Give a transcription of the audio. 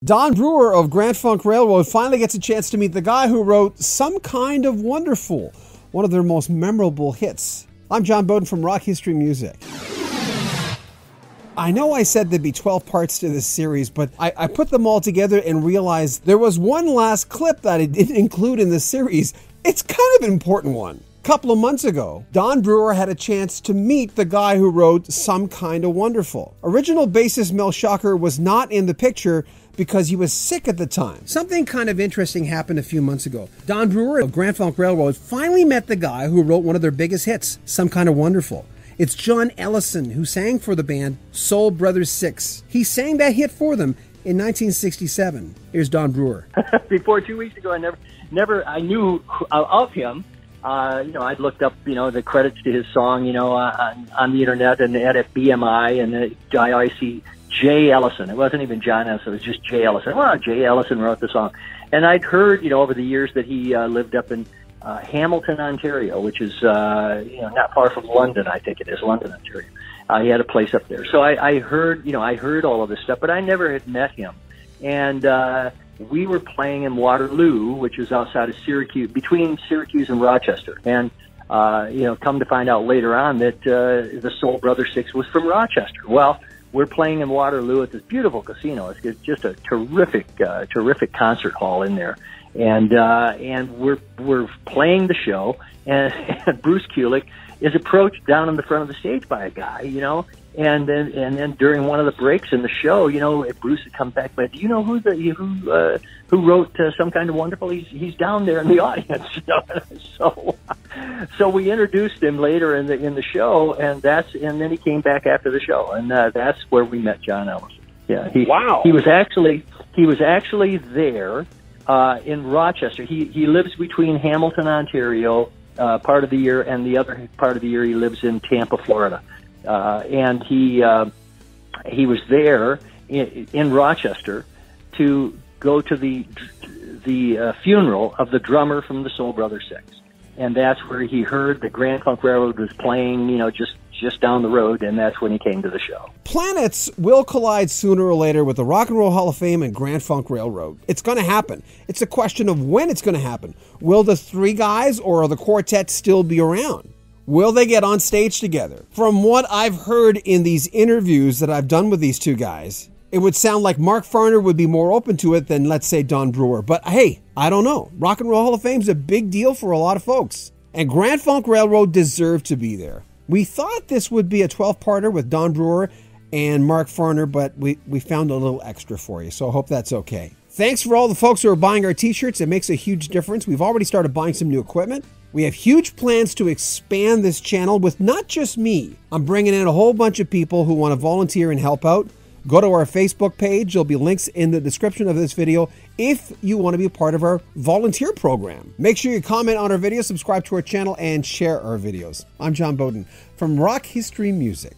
Don Brewer of Grand Funk Railroad finally gets a chance to meet the guy who wrote Some Kind of Wonderful, one of their most memorable hits. I'm John Beaudin from Rock History Music. I know I said there'd be 12 parts to this series, but I put them all together and realized there was one last clip that I didn't include in the series. It's kind of an important one. A couple of months ago, Don Brewer had a chance to meet the guy who wrote Some Kind of Wonderful. Original bassist Mel Shocker was not in the picture because he was sick at the time. Something kind of interesting happened a few months ago. Don Brewer of Grand Funk Railroad finally met the guy who wrote one of their biggest hits, Some Kind of Wonderful. It's John Ellison, who sang for the band Soul Brothers 6. He sang that hit for them in 1967. Here's Don Brewer. Before 2 weeks ago, I knew of him. I'd looked up, the credits to his song, on the internet and at BMI, and I see Jay Ellison. It wasn't even John Ellison, it was just Jay Ellison. Well, Jay Ellison wrote the song. And I'd heard, over the years that he lived up in Hamilton, Ontario, which is, not far from London, I think it is, London, Ontario. He had a place up there. So I heard all of this stuff, but I never had met him. And we were playing in Waterloo, which is outside of Syracuse, between Syracuse and Rochester. And, come to find out later on that the Soul Brothers 6 was from Rochester. Well, we're playing in Waterloo at this beautiful casino. It's just a terrific concert hall in there. And we're playing the show, and Bruce Kulick is approached down in the front of the stage by a guy, and then during one of the breaks in the show, Bruce had come back, but do you know who wrote Some Kind of Wonderful? He's down there in the audience. So we introduced him later in the show, and then he came back after the show, and that's where we met John Ellison. Yeah, he was actually there in Rochester. He lives between Hamilton, Ontario, part of the year, and the other part of the year he lives in Tampa, Florida. And he was there in Rochester to go to the funeral of the drummer from the Soul Brothers 6. And that's where he heard the Grand Funk Railroad was playing, just down the road, and that's when he came to the show. Planets will collide sooner or later with the Rock and Roll Hall of Fame and Grand Funk Railroad. It's going to happen. It's a question of when it's going to happen. Will the three guys or the quartet still be around? Will they get on stage together? From what I've heard in these interviews that I've done with these two guys, it would sound like Mark Farner would be more open to it than, let's say, Don Brewer. But hey, I don't know. Rock and Roll Hall of Fame is a big deal for a lot of folks. And Grand Funk Railroad deserved to be there. We thought this would be a 12-parter with Don Brewer and Mark Farner, but we found a little extra for you, so I hope that's okay. Thanks for all the folks who are buying our t-shirts. It makes a huge difference. We've already started buying some new equipment. We have huge plans to expand this channel with not just me. I'm bringing in a whole bunch of people who want to volunteer and help out. Go to our Facebook page. There'll be links in the description of this video if you want to be a part of our volunteer program. Make sure you comment on our videos, subscribe to our channel, and share our videos. I'm John Beaudin from Rock History Music.